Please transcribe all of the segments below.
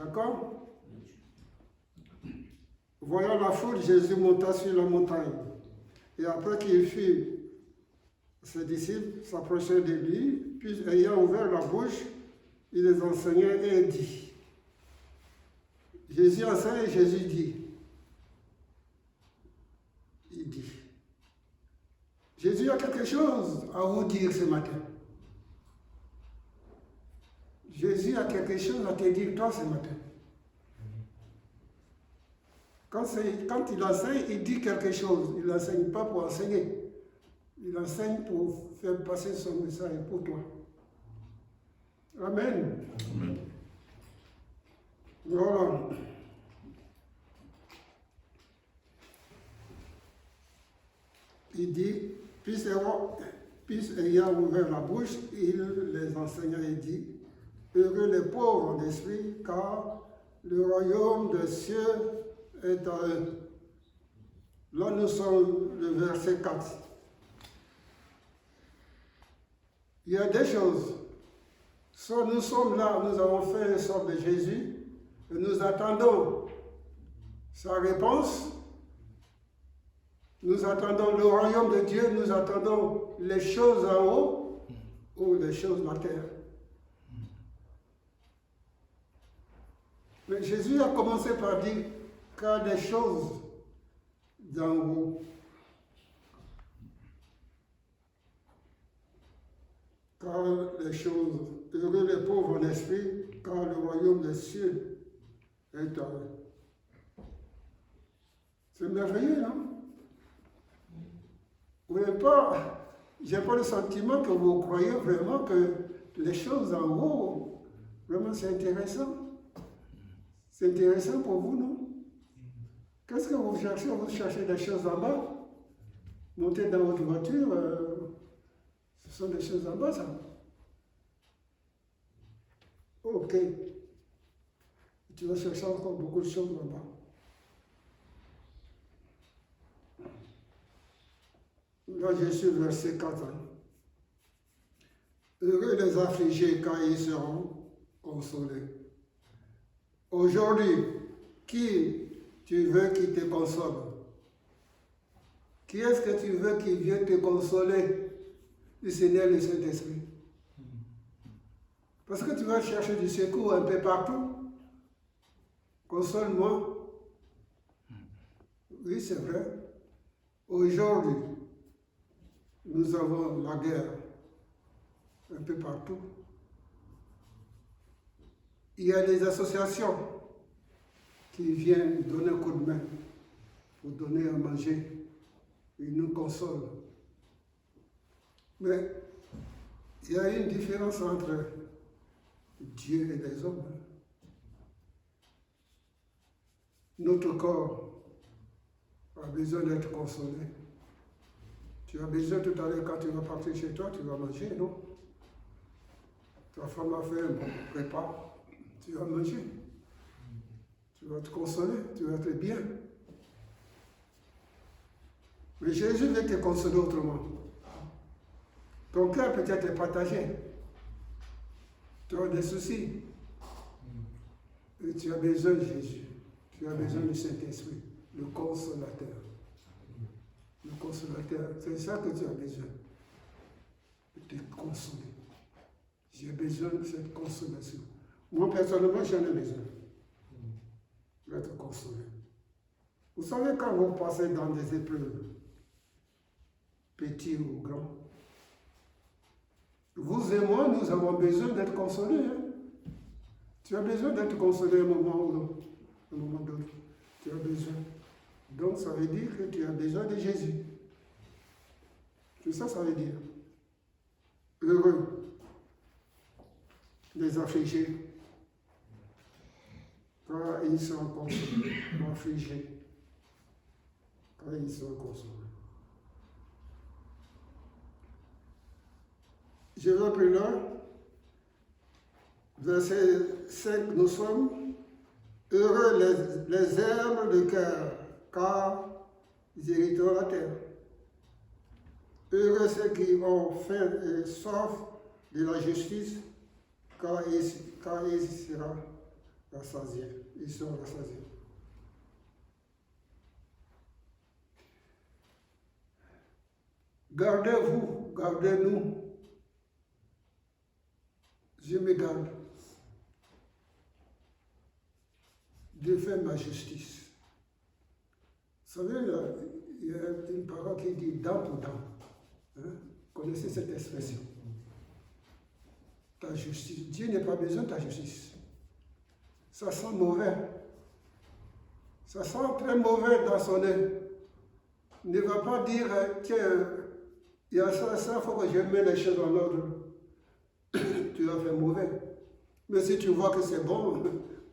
D'accord? Voyant la foule, Jésus monta sur la montagne. Et après qu'il fut, ses disciples s'approchèrent de lui, puis ayant ouvert la bouche, il les enseignait et dit. Jésus enseigne et Jésus dit. Il dit. Jésus a quelque chose à vous dire ce matin. Jésus a quelque chose à te dire toi ce matin. Quand il enseigne, il dit quelque chose. Il n'enseigne pas pour enseigner. Il enseigne pour faire passer son message pour toi. Amen. Amen. Voilà. Il dit, puis ayant ouvert la bouche, il les enseigna et dit, heureux les pauvres d'esprit, car le royaume des cieux est à eux. Là, nous sommes le verset 4. Il y a des choses. Soit nous sommes là, nous avons fait une sorte de Jésus, et nous attendons sa réponse. Nous attendons le royaume de Dieu, nous attendons les choses en haut ou les choses de la terre. Mais Jésus a commencé par dire qu'il y a des choses d'en haut. Car les choses, heureux les pauvres en esprit, car le royaume des cieux est à eux. C'est merveilleux, non? Vous n'avez pas, j'ai pas le sentiment que vous croyez vraiment que les choses en haut, vraiment c'est intéressant. C'est intéressant pour vous, non? Qu'est-ce que vous cherchez? Vous cherchez des choses en bas? Montez dans votre voiture, ce sont des choses en bas, ça. Ok. Tu vas chercher encore beaucoup de choses en bas. Là, je suis verset 4. Heureux les affligés car ils seront consolés. Aujourd'hui, qui tu veux qui te console? Qui est-ce que tu veux qui vienne te consoler? Le Seigneur, le Saint-Esprit. Parce que tu vas chercher du secours un peu partout. Console-moi. Oui, c'est vrai. Aujourd'hui, nous avons la guerre un peu partout. Il y a des associations qui viennent donner un coup de main pour donner à manger. Ils nous consolent. Mais il y a une différence entre Dieu et les hommes. Notre corps a besoin d'être consolé. Tu as besoin tout à l'heure, quand tu vas partir chez toi, tu vas manger, non? Ta femme a fait un bon repas, tu vas manger. Tu vas te consoler, tu vas être bien. Mais Jésus veut te consoler autrement. Ton cœur peut-être est partagé. Tu as des soucis. Et tu as besoin de Jésus. Tu as besoin du Saint-Esprit, le consolateur. Le consolateur, c'est ça que tu as besoin. De te consoler. J'ai besoin de cette consolation. Moi, personnellement, j'en ai besoin. D'être consolé. Vous savez, quand vous passez dans des épreuves, petits ou grands, vous et moi, nous avons besoin d'être consolés. Hein? Tu as besoin d'être consolé à un moment ou l'autre. Un moment d'autre. Tu as besoin. Donc, ça veut dire que tu as besoin de Jésus. C'est ça, ça veut dire. Heureux. Les affligés. Car ils sont consolés. Affligés. Car ils sont consolés. Je vais plus là. Verset 5, nous sommes heureux les herbes de cœur, car ils hériteront la terre. Heureux ceux qui ont faim et soif de la justice, car ils seront rassasiés. Ils sont rassasiés. Gardez-vous, gardez-nous. Je me garde de faire ma justice. Vous savez, il y a une parole qui dit dent pour dent. Hein? Connaissez cette expression. Ta justice. Dieu n'a pas besoin de ta justice. Ça sent mauvais. Ça sent très mauvais dans son œil. Ne va pas dire, tiens, il y a ça, il faut que je mette les choses en ordre. Tu vas faire mauvais. Mais si tu vois que c'est bon,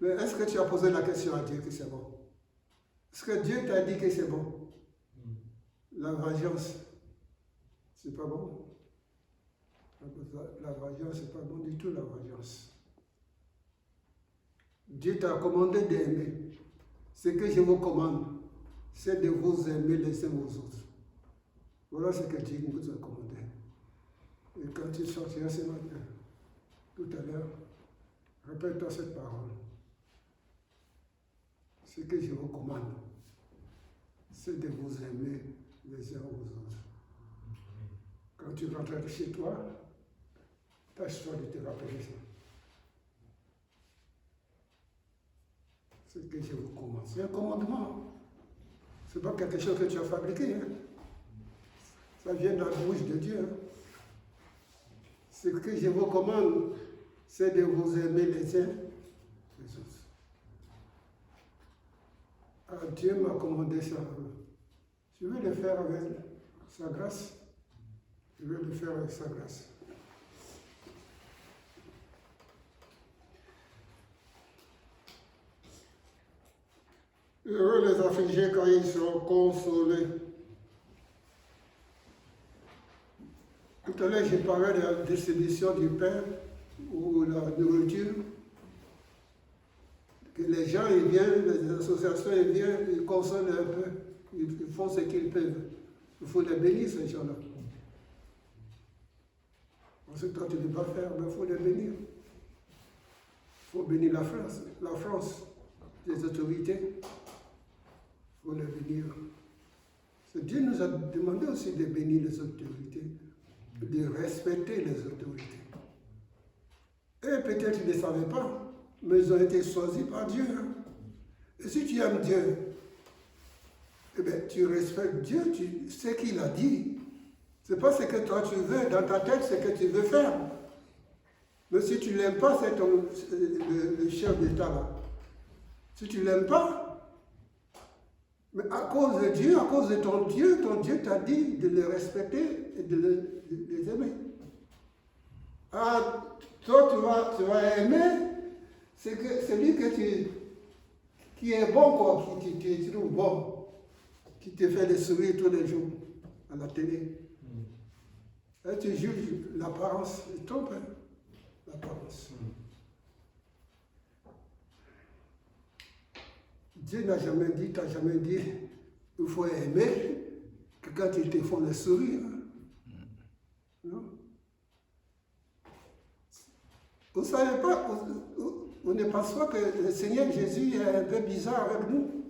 mais est-ce que tu as posé la question à Dieu que c'est bon? Est-ce que Dieu t'a dit que c'est bon? La vengeance, c'est pas bon. La vengeance, c'est pas bon du tout, la vengeance. Dieu t'a commandé d'aimer. Ce que je vous commande, c'est de vous aimer les uns aux autres. Voilà ce que Dieu nous a commandé. Et quand tu sortiras ce matin, tout à l'heure, répète-toi cette parole. Ce que je vous commande, c'est de vous aimer les uns aux autres. Quand tu rentres chez toi, tâche-toi de te rappeler ça. Ce que je vous commande, c'est un commandement. Ce n'est pas quelque chose que tu as fabriqué. Hein. Ça vient dans la bouche de Dieu. Hein. Ce que je vous commande, c'est de vous aimer les uns les autres. Ah, Dieu m'a commandé ça. Je vais le faire avec sa grâce. Je vais le faire avec sa grâce. Heureux les affligés quand ils seront consolés. Tout à l'heure, j'ai parlé de la distribution du pain ou la nourriture. Que les gens, ils viennent, les associations, ils viennent, ils consolent un peu. Ils font ce qu'ils peuvent. Il faut les bénir, ces gens-là. Parce que quand tu ne peux pas faire, il faut les bénir. Il faut bénir la France, les autorités. Il faut les bénir. Dieu nous a demandé aussi de bénir les autorités, de respecter les autorités. Et peut-être ils ne savaient pas, mais ils ont été choisis par Dieu. Et si tu aimes Dieu, eh bien, tu respectes Dieu, tu sais qu'il a dit. Ce n'est pas ce que toi tu veux, dans ta tête, ce que tu veux faire. Mais si tu ne l'aimes pas, c'est le chef d'État là. Si tu ne l'aimes pas, mais à cause de Dieu, à cause de ton Dieu t'a dit de le respecter et de les aimer. Ah, toi, tu vas aimer celui qui est bon, quoi, qui tu trouves bon, qui te fait des sourires tous les jours à la télé. Et tu juges l'apparence, tu trompes, hein, l'apparence. Dieu n'a jamais dit, t'a jamais dit, il faut aimer que quand ils te font le sourire. Non? Vous ne savez pas, vous ne pensez pas que le Seigneur Jésus est un peu bizarre avec nous?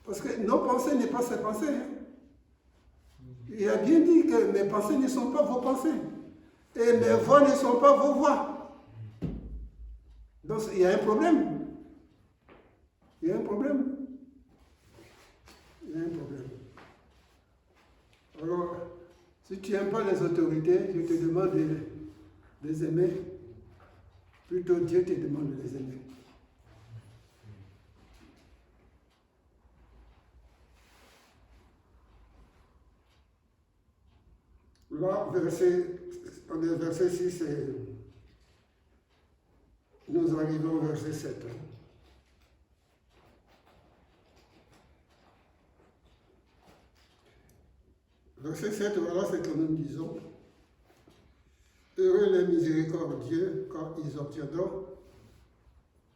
Parce que nos pensées ne sont pas ses pensées. Hein? Il a bien dit que mes pensées ne sont pas vos pensées. Et mes voix ne sont pas vos voix. Donc il y a un problème. Il y a un problème. Il y a un problème. Alors, si tu n'aimes pas les autorités, je te demande de les aimer. Plutôt Dieu te demande de les aimer. Là, verset 6, nous arrivons au verset 7. Verset 7, voilà ce que nous disons. Heureux les miséricordieux quand ils obtiendront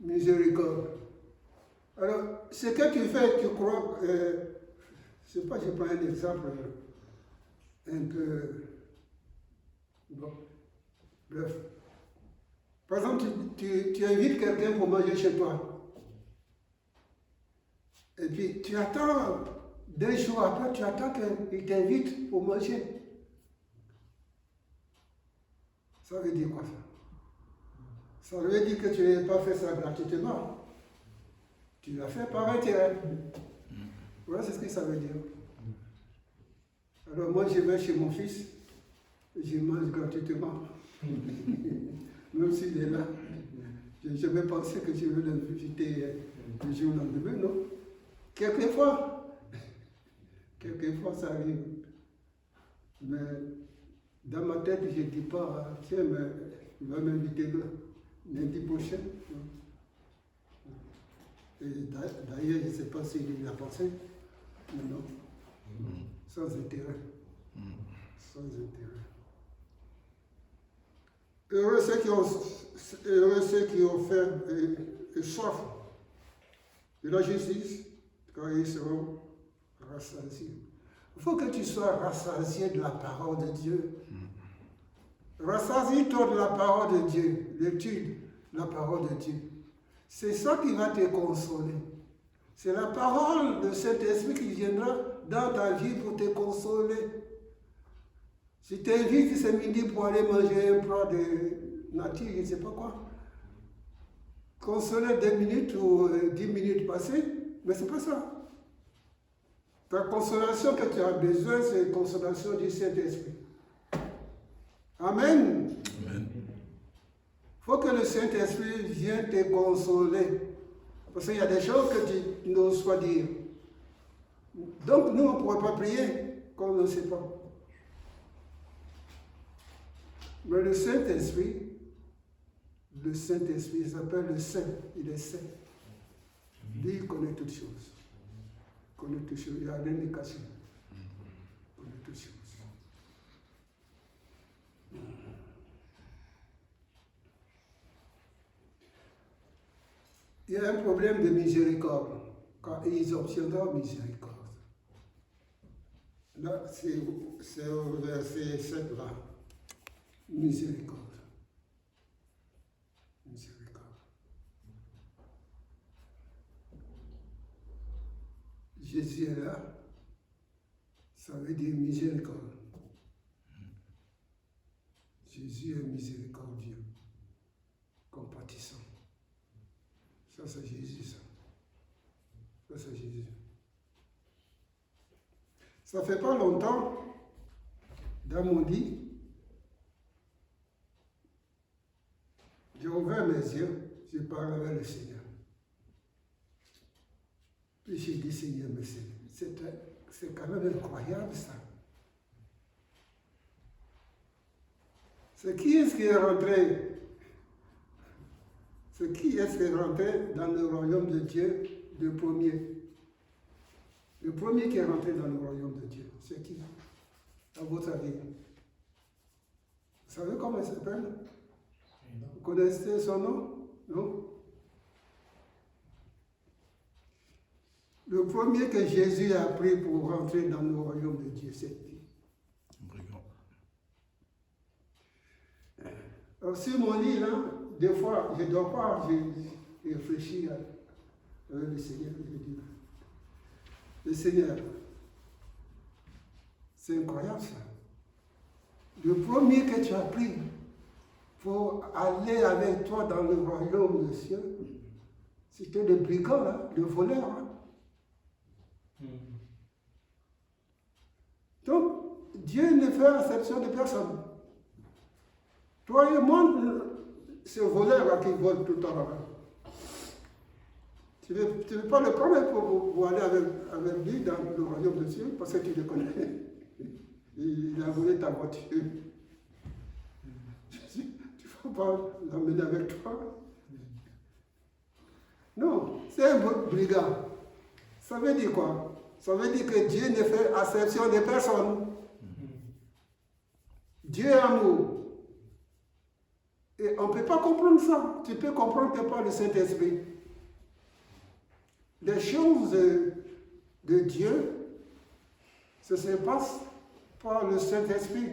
miséricorde. Alors, ce que tu fais, tu crois, je ne sais pas, je prends un exemple un peu, bon, bref. Par exemple, tu invites quelqu'un pour manger chez toi. Et puis, tu attends, 2 jours après, tu attends qu'il t'invite pour manger. Ça veut dire quoi ça? Ça veut dire que tu n'as pas fait ça gratuitement. Tu l'as fait par intérêt. Voilà, c'est ce que ça veut dire. Alors moi, je vais chez mon fils, je mange gratuitement. Même s'il est là. Je n'ai jamais pensé que je vais l'inviter le jour lendemain, non? Quelquefois ça arrive. Mais dans ma tête, je ne dis pas, tiens, mais il va m'inviter lundi prochain. Et d'ailleurs, je ne sais pas s'il l'a pensé, mais non. Sans intérêt. Sans intérêt. Heureux ceux qui ont faim et soif de la justice, car ils seront rassasiés. Il faut que tu sois rassasié de la parole de Dieu. Rassasie-toi de la parole de Dieu, l'étude de la parole de Dieu. C'est ça qui va te consoler. C'est la parole de cet esprit qui viendra dans ta vie pour te consoler. Si tu t'invites ce midi pour aller manger un plat de nature, je ne sais pas quoi, consoler 2 minutes ou 10 minutes passées, mais ce n'est pas ça. Ta consolation que tu as besoin, c'est la consolation du Saint-Esprit. Amen. Amen. Il faut que le Saint-Esprit vienne te consoler. Parce qu'il y a des choses que tu n'oses pas dire. Donc nous, on ne pourrait pas prier comme on ne sait pas. Mais le Saint-Esprit, il s'appelle le Saint, il est Saint. Lui, il connaît toutes choses. Il connaît toutes choses, il y a l'indication. Il connaît toutes choses. Il y a un problème de miséricorde, quand ils obtiendront miséricorde. Là, c'est au verset 7 là. Miséricorde. Miséricorde. Jésus est là, ça veut dire miséricorde. Jésus est miséricordieux, compatissant. Ça, c'est Jésus, ça. Ça, c'est Jésus. Ça ne fait pas longtemps, dans mon lit, j'ai ouvert mes yeux, j'ai parlé avec le Seigneur. Puis j'ai dit, Seigneur, mais c'est quand même incroyable, ça. C'est qui est-ce qui est rentré? C'est qui est-ce qui est rentré dans le royaume de Dieu, le premier? Le premier qui est rentré dans le royaume de Dieu, c'est qui? À votre avis? Vous savez comment il s'appelle? Vous connaissez son nom? Non? Le premier que Jésus a pris pour rentrer dans le royaume de Dieu, c'est qui? Alors, sur mon lit, là, des fois, je ne dors pas, je réfléchis avec le Seigneur. Je dis, le Seigneur, c'est incroyable ça. Le premier que tu as pris pour aller avec toi dans le royaume des cieux, c'était le brigand, là, le voleur. Hein. Donc, Dieu ne fait exception de personne. Toi et moi, ce voleur-là qui vole tout le temps. Tu ne veux pas le prendre pour aller avec lui dans le royaume de Dieu parce que tu le connais. Il a volé ta voiture. Tu ne vas pas l'emmener avec toi. Non, c'est un brigand. Ça veut dire quoi? Ça veut dire que Dieu ne fait exception de personne. Dieu est amour. Et on ne peut pas comprendre ça. Tu peux comprendre que par le Saint-Esprit. Les choses de Dieu, ce se passe par le Saint-Esprit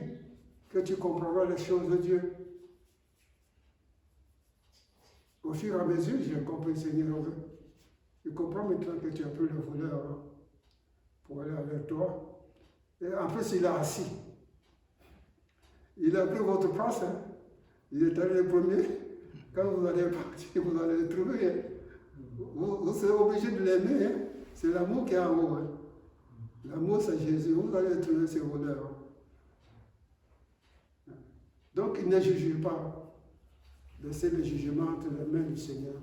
que tu comprendras les choses de Dieu. Au fur et à mesure, j'ai compris, Seigneur, je comprends maintenant que tu as pris le voleur pour aller avec toi. Et en plus, il est assis. Il a pris votre place. Hein. Il est allé le premier. Quand vous allez partir, vous allez le trouver. Hein. Vous serez obligé de l'aimer. Hein. C'est l'amour qui est en haut. Hein. L'amour, c'est Jésus. Vous allez le trouver, ce voleur. Donc, il ne juge pas. Laissez le jugement entre les mains du Seigneur,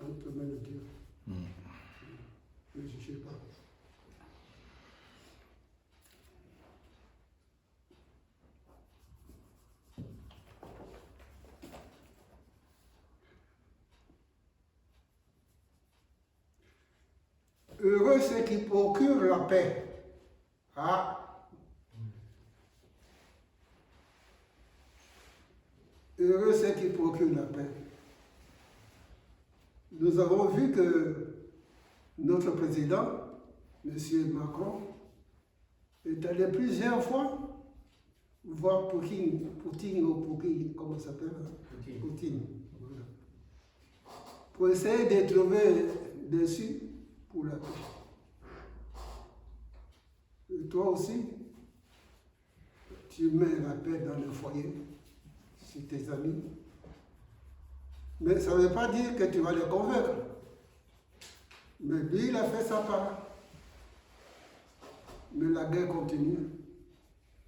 entre les mains de Dieu. Ne jugez pas. Heureux ceux qui procurent la paix. Ah! Heureux ceux qui procurent la paix. Nous avons vu que notre président, M. Macron, est allé plusieurs fois voir Poutine ou Poutine, comment ça s'appelle? Poutine. Voilà. Pour essayer de trouver dessus pour la paix. Et toi aussi, tu mets la paix dans le foyer, chez tes amis. Mais ça ne veut pas dire que tu vas les convaincre. Mais lui, il a fait sa part. Mais la guerre continue.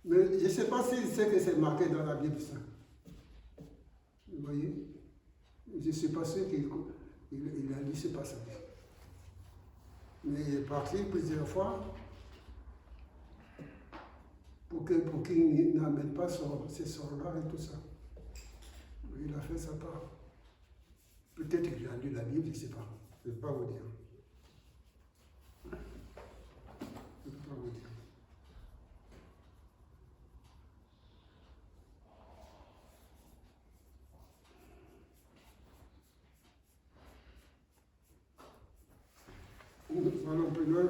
Mais je ne sais pas si c'est que c'est marqué dans la Bible, ça. Vous voyez? Je ne suis pas sûr qu'il a lu ce passage. Mais il est parti plusieurs fois pour qu'il n'amène pas ces sorts-là et tout ça. Mais il a fait sa part. Peut-être qu'il a lu la Bible, je ne sais pas. Je ne peux pas vous dire. Je ne peux pas vous dire. Nous allons plus loin.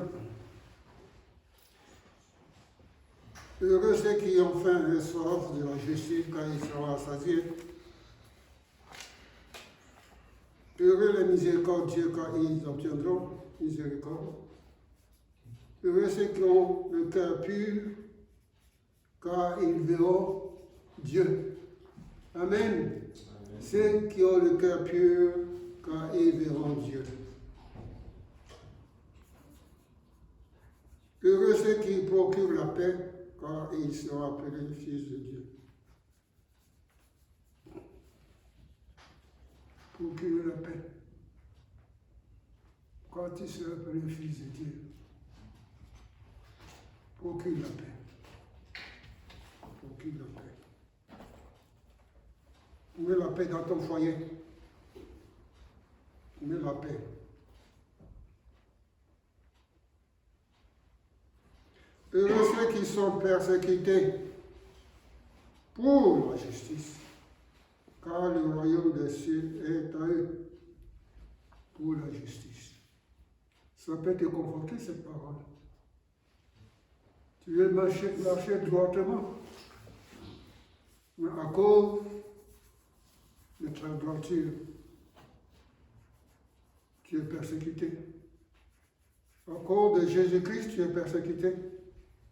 Heureux ceux qui ont faim et soif de la justice quand ils seront rassasiés. Heureux les miséricordieux quand ils obtiendront miséricorde. Heureux ceux qui ont le cœur pur car ils verront Dieu. Amen. Ceux qui ont le cœur pur car ils verront Dieu. Heureux ceux qui procurent la paix car ils seront appelés fils de Dieu. Procure la paix. Quand tu seras appelé fils de Dieu, procure la paix. Procure la paix. Mets la paix dans ton foyer. Mets la paix. Heureux ceux qui sont persécutés pour la justice, car le royaume des cieux est à eux pour la justice. Ça peut te conforter cette parole. Tu veux marcher droitement, mais à cause de ta droiture, tu es persécuté. À cause de Jésus-Christ, tu es persécuté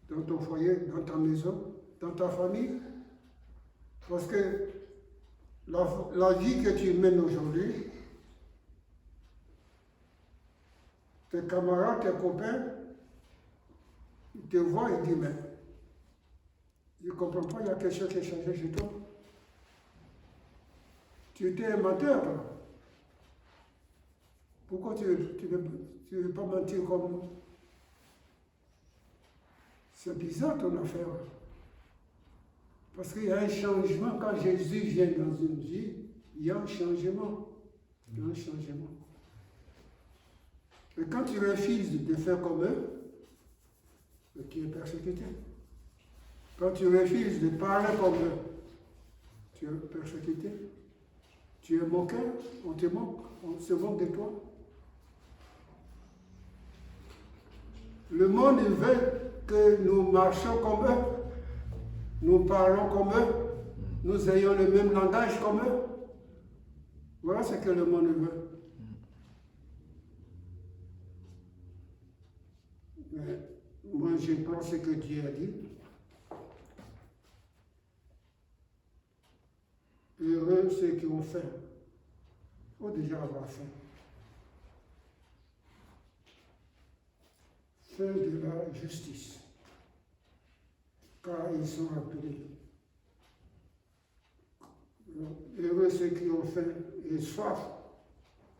dans ton foyer, dans ta maison, dans ta famille. Parce que la vie que tu mènes aujourd'hui, tes camarades, tes copains, ils te voient et disent, mais je ne comprends pas, il y a quelque chose qui a changé chez toi. Tu étais un menteur, toi. Pourquoi tu ne veux pas mentir comme nous? C'est bizarre ton affaire. Parce qu'il y a un changement. Quand Jésus vient dans une vie, il y a un changement. Il y a un changement. Et quand tu refuses de faire comme eux, tu es persécuté. Quand tu refuses de parler comme eux, tu es persécuté. Tu es moqué, on te moque, on se moque de toi. Le monde il veut que nous marchions comme eux, nous parlons comme eux, nous ayons le même langage comme eux. Voilà ce que le monde veut. Mais moi, je prends ce que Dieu a dit. Heureux ceux qui ont faim. Il faut déjà avoir faim. Faim de la justice. Car ils sont appelés. Heureux ceux qui ont faim et soif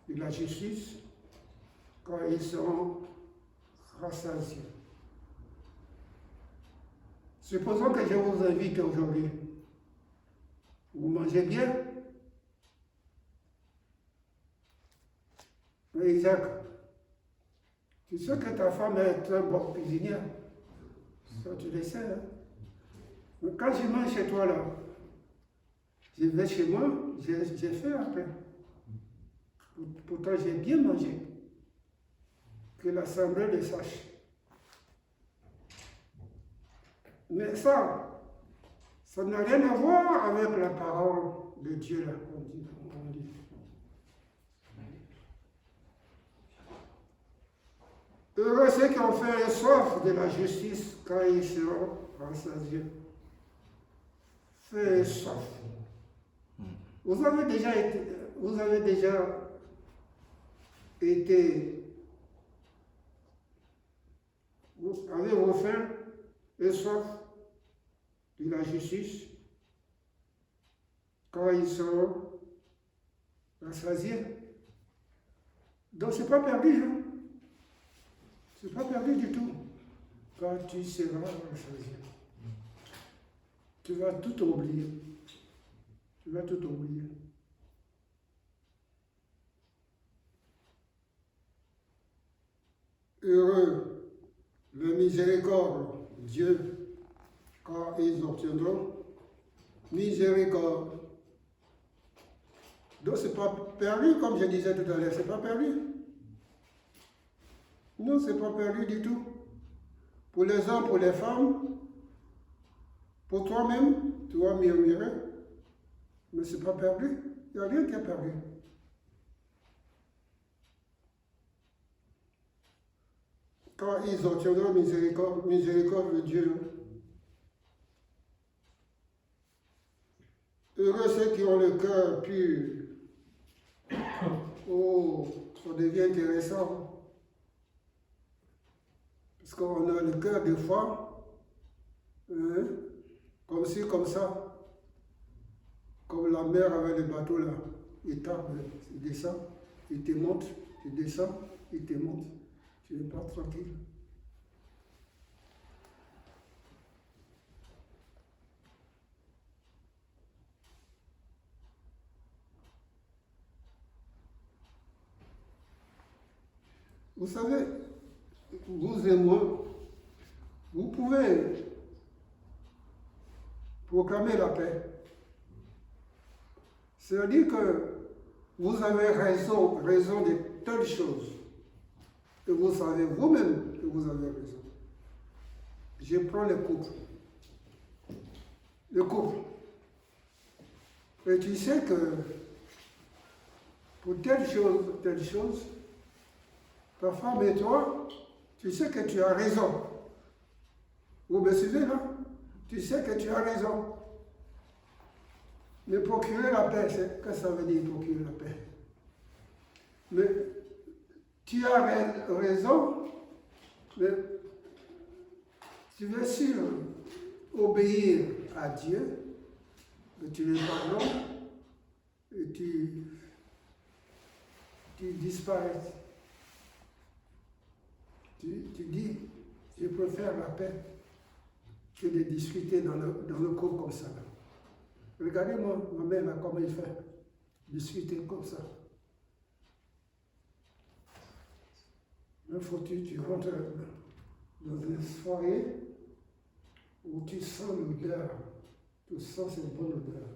de la justice, car ils seront rassasiés. Supposons que je vous invite aujourd'hui. Vous mangez bien? Mais Isaac, tu sais que ta femme est un bon cuisinière. Ça, tu le sais. Hein? Mais quand je mange chez toi, là, je vais chez moi, j'ai fait après. Pourtant, j'ai bien mangé. Que l'Assemblée le sache. Mais ça n'a rien à voir avec la parole de Dieu, là, on dit. Heureux ceux qui ont fait soif de la justice, car ils seront rassasiés. Fait soif. Vous avez déjà été, vous avez vos faim et soif de la justice, quand ils seront rassasiés. Donc c'est pas perdu, hein? C'est pas perdu du tout. Quand tu seras rassasié, tu vas tout oublier. Tu vas tout oublier. Heureux le miséricorde, Dieu, car ils obtiendront miséricorde. Donc c'est pas perdu, comme je disais tout à l'heure, c'est pas perdu. Non, c'est pas perdu du tout. Pour les hommes, pour les femmes, pour toi-même, tu vas murmurer, mais c'est pas perdu. Il n'y a rien qui est perdu. Quand ils obtiendront miséricorde de Dieu. Heureux ceux qui ont le cœur pur. Oh, ça devient intéressant. Parce qu'on a le cœur des fois, hein, comme ci, comme ça. Comme la mer avec le bateau là. Il tape, il descend, il te monte, tu descends, il te monte. Tu n'es pas tranquille. Vous savez, vous et moi, vous pouvez proclamer la paix. C'est-à-dire que vous avez raison de telle chose. Et vous savez vous-même que vous avez raison. Je prends le couple. Le couple. Et tu sais que pour telle chose, ta femme et toi, tu sais que tu as raison. Vous me suivez là? Tu sais que tu as raison. Mais procurer la paix, qu'est-ce que ça veut dire procurer la paix? Mais tu as raison, mais tu veux sûr obéir à Dieu, mais tu le pardonnes et tu disparais. Tu dis, je préfère la paix que de discuter dans le couple comme ça. Regardez-moi, ma mère, là, comment il fait. Discuter comme ça. Il faut que tu rentres dans un foyer où tu sens l'odeur. Tu sens cette bonne odeur.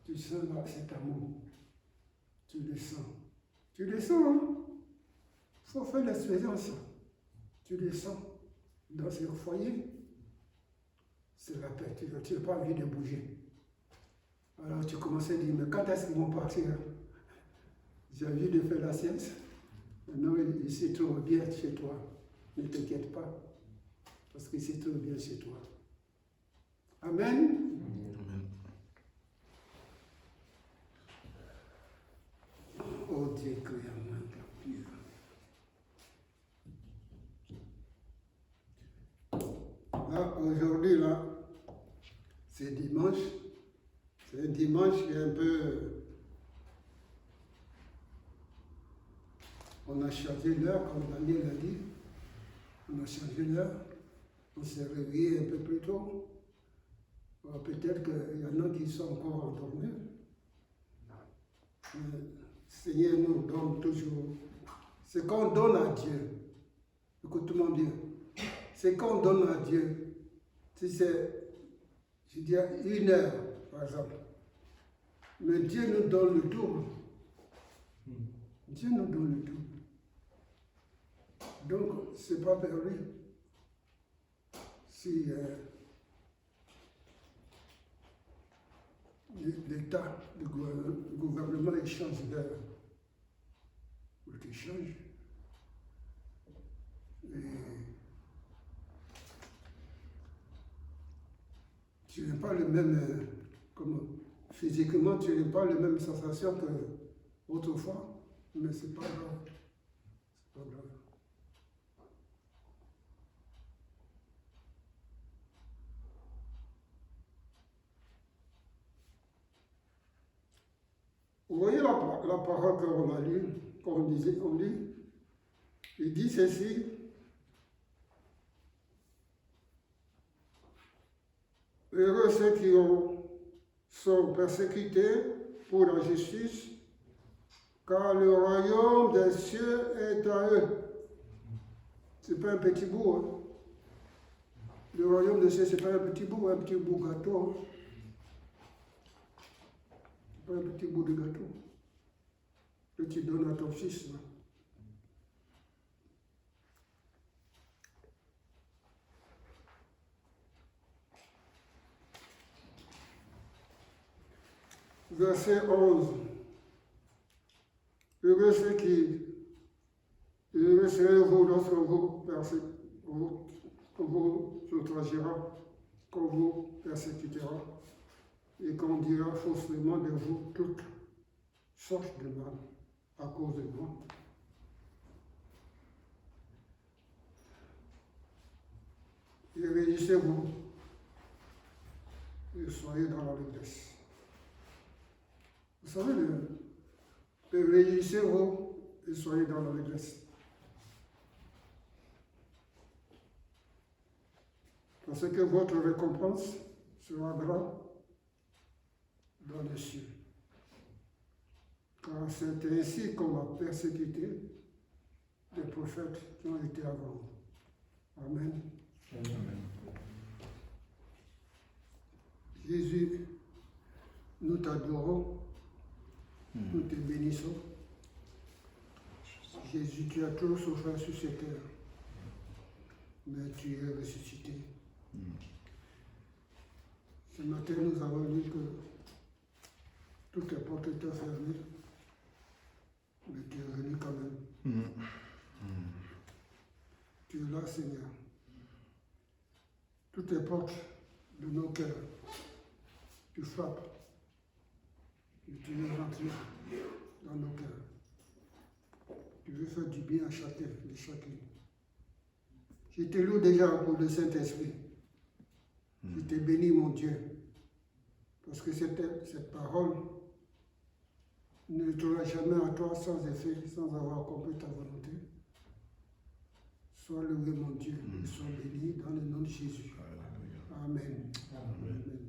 Tu sens là, cet amour. Tu le sens. Tu le sens, hein? Il faut faire l'expérience. Tu le sens dans ce foyer. C'est la paix. Tu n'as pas envie de bouger. Alors tu commences à dire, mais quand est-ce qu'ils vont partir? J'ai envie de faire la sieste. Maintenant, il se trouve bien chez toi. Ne t'inquiète pas, parce qu'il se trouve bien chez toi. Amen. Oh Dieu, que là, aujourd'hui, là, c'est dimanche. C'est un dimanche qui est un peu... On a changé l'heure, comme Daniel a dit. On a changé l'heure. On s'est réveillé un peu plus tôt. Peut-être qu'il y en a qui sont encore endormis. Le Seigneur nous donne toujours. Ce qu'on donne à Dieu. Écoute-moi bien. Ce qu'on donne à Dieu, si c'est, je dis, 1 heure, par exemple. Mais Dieu nous donne le double. Dieu nous donne le double. Donc, ce n'est pas perdu. Si l'État, le gouvernement, il change d'heure, il change. Et tu n'as pas le même, physiquement, tu n'as pas la même sensation qu'autrefois, mais ce n'est pas grave. C'est pas grave. Vous voyez la parole qu'on a lue, qu'on lit, il dit ceci. Heureux ceux qui sont persécutés pour la justice, car le royaume des cieux est à eux. Ce n'est pas un petit bout. Hein. Le royaume des cieux, ce n'est pas un petit bout gâteau. Hein. Ce n'est pas un petit bout de gâteau que tu donnes à ton fils. Là. Verset 11. Heureux serez-vous lorsque vous outragera, qu'on vous persécutera, et qu'on dira faussement de vous toutes sortes de mal à cause de moi. Et réjouissez-vous et soyez dans l'allégresse. Vous savez, réjouissez-vous et soyez dans l'allégresse. Parce que votre récompense sera grande dans les cieux. Car c'est ainsi qu'on a persécuté les prophètes qui ont été avant. Amen. Amen. Jésus, nous t'adorons, nous te bénissons. Jésus, tu as trop souffert sur cette terre, mais tu es ressuscité. Ce matin, nous avons lu que toutes les portes étaient fermées, mais tu es venu quand même. Tu es là, Seigneur. Toutes les portes de nos cœurs, tu frappes et tu veux rentrer dans nos cœurs. Tu veux faire du bien à chacun et chacune. Je te loue déjà pour le Saint-Esprit. Je te bénis, mon Dieu, parce que cette parole ne tournera jamais à toi sans effet, sans avoir accompli ta volonté. Sois loué, mon Dieu, et sois béni dans le nom de Jésus. Amen. Amen.